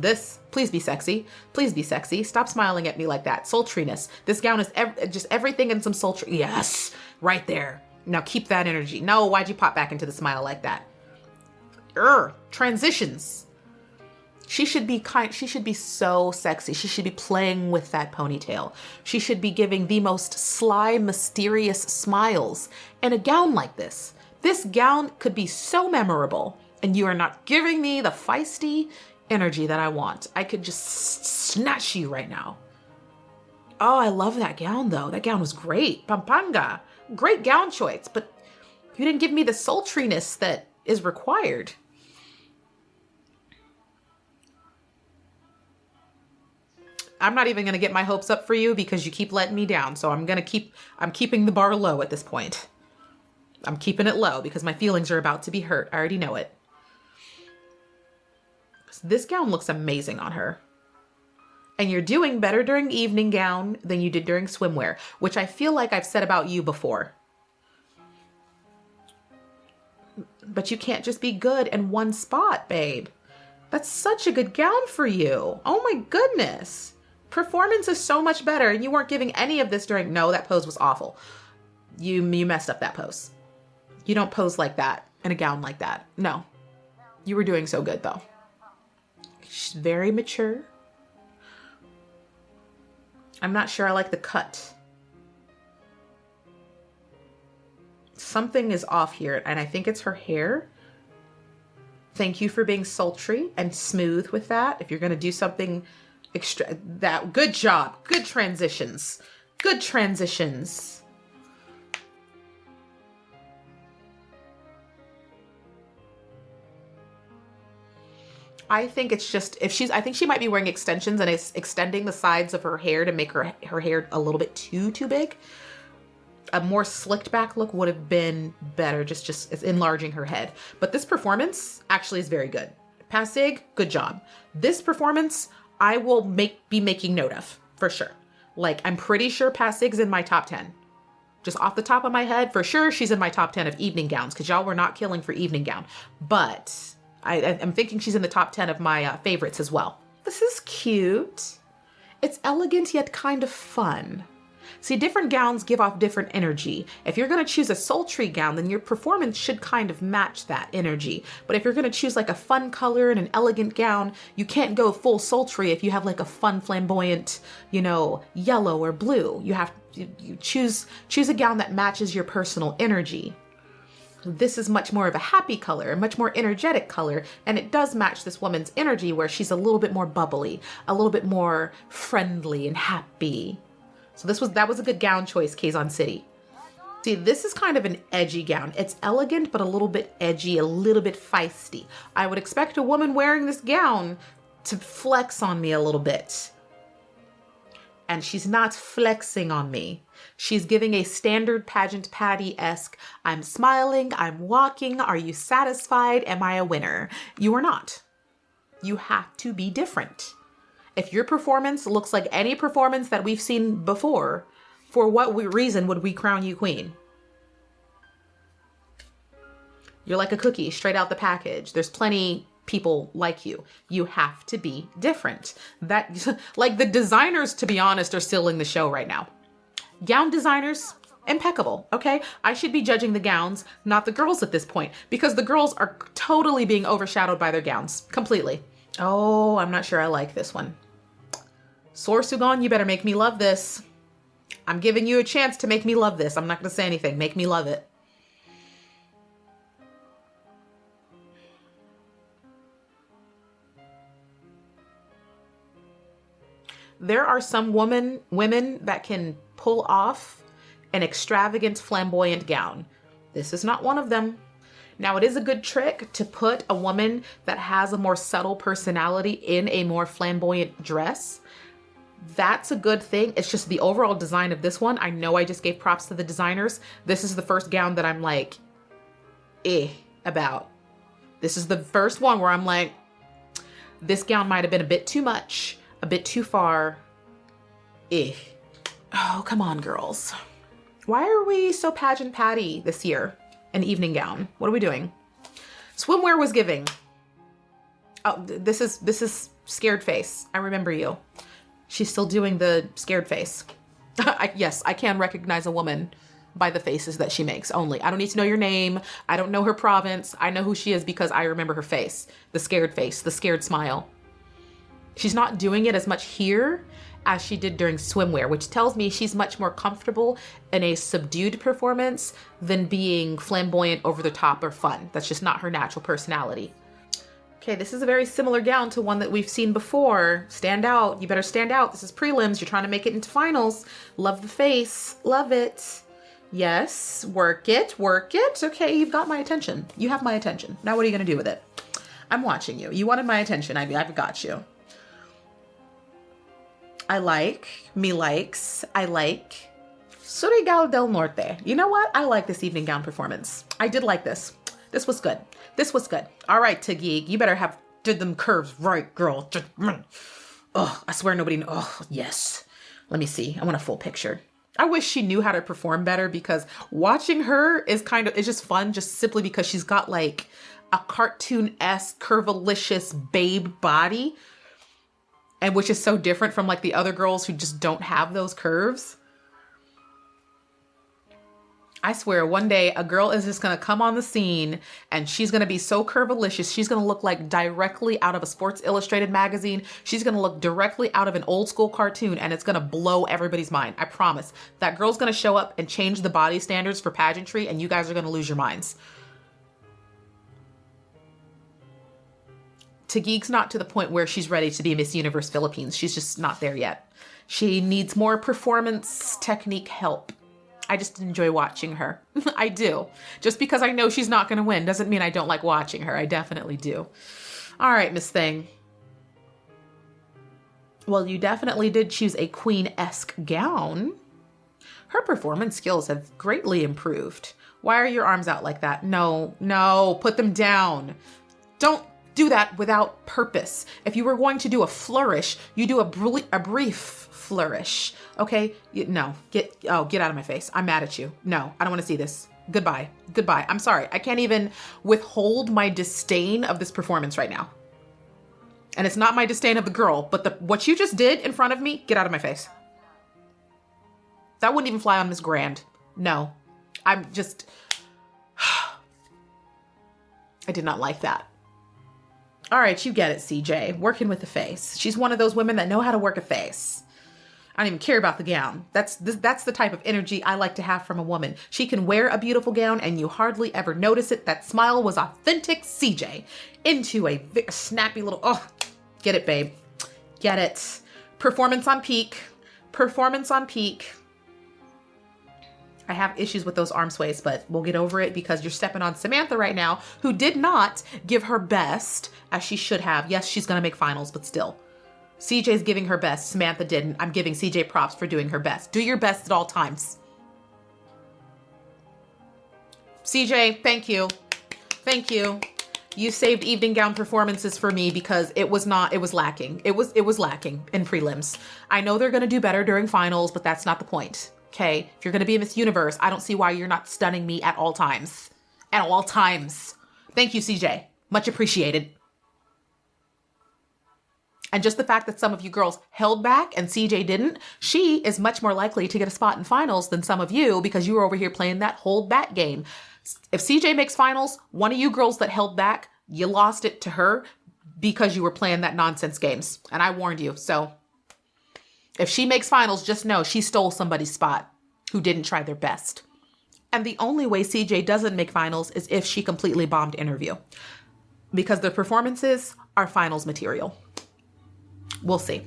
please be sexy. Please be sexy. Stop smiling at me like that. Sultriness. This gown is just everything in some sultry. Yes, right there. Now keep that energy. No, why'd you pop back into the smile like that? Transitions. She should be so sexy. She should be playing with that ponytail. She should be giving the most sly, mysterious smiles in a gown like this. This gown could be so memorable, and you are not giving me the feisty energy that I want. I could just snatch you right now. Oh, I love that gown though. That gown was great. Pampanga. Great gown choice, but you didn't give me the sultriness that is required. I'm not even going to get my hopes up for you because you keep letting me down. So I'm keeping the bar low at this point. I'm keeping it low because my feelings are about to be hurt. I already know it. This gown looks amazing on her. And you're doing better during evening gown than you did during swimwear, which I feel like I've said about you before. But you can't just be good in one spot, babe. That's such a good gown for you. Oh my goodness. Performance is so much better, and you weren't giving any of this during... No, that pose was awful. You messed up that pose. You don't pose like that in a gown like that. No. You were doing so good, though. She's very mature. I'm not sure I like the cut. Something is off here, and I think it's her hair. Thank you for being sultry and smooth with that. If you're going to do something extra... Good job. Good transitions. Good transitions. I think it's just, I think she might be wearing extensions and it's extending the sides of her hair to make her hair a little bit too big. A more slicked back look would have been better, just it's enlarging her head. But this performance actually is very good. Pasig, good job. This performance, I will be making note of, for sure. Like, I'm pretty sure Pasig's in my top 10. Just off the top of my head, for sure she's in my top 10 of evening gowns, because y'all were not killing for evening gown. But... I'm thinking she's in the top 10 of my favorites as well. This is cute. It's elegant yet kind of fun. See, different gowns give off different energy. If you're going to choose a sultry gown, then your performance should kind of match that energy. But if you're going to choose like a fun color and an elegant gown, you can't go full sultry if you have like a fun flamboyant, yellow or blue. You choose a gown that matches your personal energy. This is much more of a happy color, a much more energetic color, and it does match this woman's energy where she's a little bit more bubbly, a little bit more friendly and happy. So that was a good gown choice, Quezon City. See, this is kind of an edgy gown. It's elegant, but a little bit edgy, a little bit feisty. I would expect a woman wearing this gown to flex on me a little bit. And she's not flexing on me. She's giving a standard pageant Patty-esque, I'm smiling, I'm walking, are you satisfied, am I a winner? You are not. You have to be different. If your performance looks like any performance that we've seen before, for what reason would we crown you queen? You're like a cookie straight out the package. There's plenty people like you. You have to be different. Like the designers, to be honest, are stealing the show right now. Gown designers, impeccable, okay? I should be judging the gowns, not the girls at this point, because the girls are totally being overshadowed by their gowns, completely. Oh, I'm not sure I like this one. Sorsogon, you better make me love this. I'm giving you a chance to make me love this. I'm not going to say anything. Make me love it. There are some women that can pull off an extravagant, flamboyant gown. This is not one of them. Now, it is a good trick to put a woman that has a more subtle personality in a more flamboyant dress. That's a good thing. It's just the overall design of this one. I know I just gave props to the designers. This is the first gown that I'm like, about. This is the first one where I'm like, this gown might have been a bit too much, a bit too far. Oh, come on, girls. Why are we so pageant patty this year? An evening gown. What are we doing? Swimwear was giving. Oh, this is scared face. I remember you. She's still doing the scared face. Yes, I can recognize a woman by the faces that she makes only. I don't need to know your name. I don't know her province. I know who she is because I remember her face. The scared smile. She's not doing it as much here as she did during swimwear, which tells me she's much more comfortable in a subdued performance than being flamboyant, over the top, or fun. That's just not her natural personality. Okay, this is a very similar gown to one that we've seen before. Stand out. You better stand out. This is prelims. You're trying to make it into finals. Love the face. Love it. Yes, work it, work it. Okay, you've got my attention. You have my attention. Now what are you going to do with it? I'm watching you. You wanted my attention. I've got you. I like, me likes, I like. Surigao del Norte. You know what? I like this evening gown performance. I did like this. This was good. This was good. All right, Taguig, you better have did them curves right, girl. Oh, I swear nobody. Oh, yes. Let me see. I want a full picture. I wish she knew how to perform better, because watching her is it's just fun, just simply because she's got like a cartoon-esque, curvilicious babe body, and which is so different from like the other girls who just don't have those curves. I swear one day a girl is just going to come on the scene and she's going to be so curvilicious. She's going to look like directly out of a Sports Illustrated magazine. She's going to look directly out of an old school cartoon, and it's going to blow everybody's mind. I promise. That girl's going to show up and change the body standards for pageantry, and you guys are going to lose your minds. Taguig's not to the point where she's ready to be Miss Universe Philippines. She's just not there yet. She needs more performance technique help. I just enjoy watching her. I do. Just because I know she's not going to win doesn't mean I don't like watching her. I definitely do. All right, Miss Thing. Well, you definitely did choose a queen-esque gown. Her performance skills have greatly improved. Why are your arms out like that? No, put them down. Don't do that without purpose. If you were going to do a flourish, you do a brief flourish. Okay? Get out of my face. I'm mad at you. No, I don't want to see this. Goodbye. I'm sorry. I can't even withhold my disdain of this performance right now. And it's not my disdain of the girl, but what you just did in front of me, get out of my face. That wouldn't even fly on Miss Grand. No. I did not like that. All right, you get it, CJ. Working with the face. She's one of those women that know how to work a face. I don't even care about the gown. That's the type of energy I like to have from a woman. She can wear a beautiful gown and you hardly ever notice it. That smile was authentic CJ into a snappy little, oh, get it, babe. Get it. Performance on peak. I have issues with those arm sways, but we'll get over it because you're stepping on Samantha right now, who did not give her best as she should have. Yes, she's going to make finals, but still. CJ's giving her best. Samantha didn't. I'm giving CJ props for doing her best. Do your best at all times. CJ, thank you. You saved evening gown performances for me because it was lacking. It was lacking in prelims. I know they're going to do better during finals, but that's not the point. Okay, if you're going to be Miss Universe, I don't see why you're not stunning me at all times. At all times. Thank you, CJ. Much appreciated. And just the fact that some of you girls held back and CJ didn't, she is much more likely to get a spot in finals than some of you because you were over here playing that hold back game. If CJ makes finals, one of you girls that held back, you lost it to her because you were playing that nonsense games. And I warned you, so... If she makes finals, just know she stole somebody's spot who didn't try their best. And the only way CJ doesn't make finals is if she completely bombed interview. Because their performances are finals material. We'll see.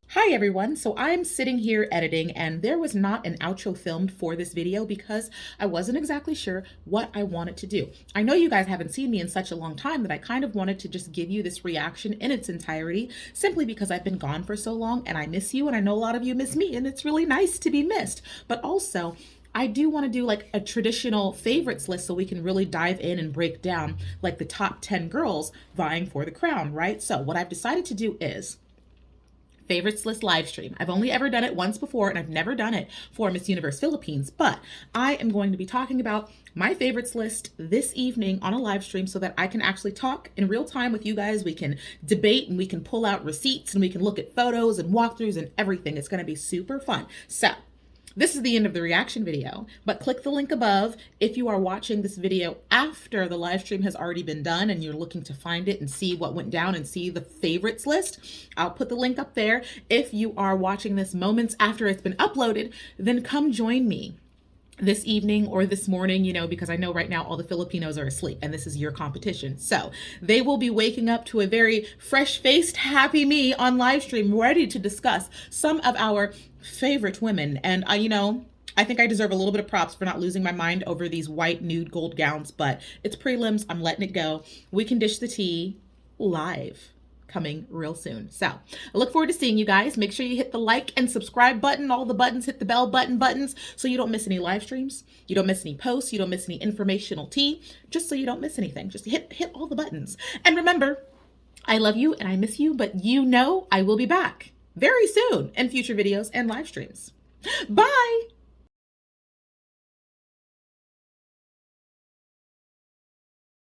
Hi everyone, so I'm sitting here editing and there was not an outro filmed for this video because I wasn't exactly sure what I wanted to do. I know you guys haven't seen me in such a long time that I kind of wanted to just give you this reaction in its entirety simply because I've been gone for so long and I miss you and I know a lot of you miss me and it's really nice to be missed. But also, I do want to do like a traditional favorites list so we can really dive in and break down like the top 10 girls vying for the crown, right? So what I've decided to do is favorites list live stream. I've only ever done it once before and I've never done it for Miss Universe Philippines, but I am going to be talking about my favorites list this evening on a live stream so that I can actually talk in real time with you guys. We can debate and we can pull out receipts and we can look at photos and walkthroughs and everything. It's going to be super fun. So this is the end of the reaction video, but click the link above if you are watching this video after the live stream has already been done and you're looking to find it and see what went down and see the favorites list. I'll put the link up there. If you are watching this moments after it's been uploaded, then come join me this evening or this morning, because I know right now all the Filipinos are asleep and this is your competition. So they will be waking up to a very fresh-faced, happy me on live stream, ready to discuss some of our favorite women. And I think I deserve a little bit of props for not losing my mind over these white nude gold gowns, but it's prelims. I'm letting it go. We can dish the tea live. Coming real soon. So I look forward to seeing you guys. Make sure you hit the like and subscribe button, all the buttons, hit the bell buttons so you don't miss any live streams, you don't miss any posts, you don't miss any informational tea, just so you don't miss anything. Just hit all the buttons. And remember, I love you and I miss you, but you know I will be back very soon in future videos and live streams. Bye.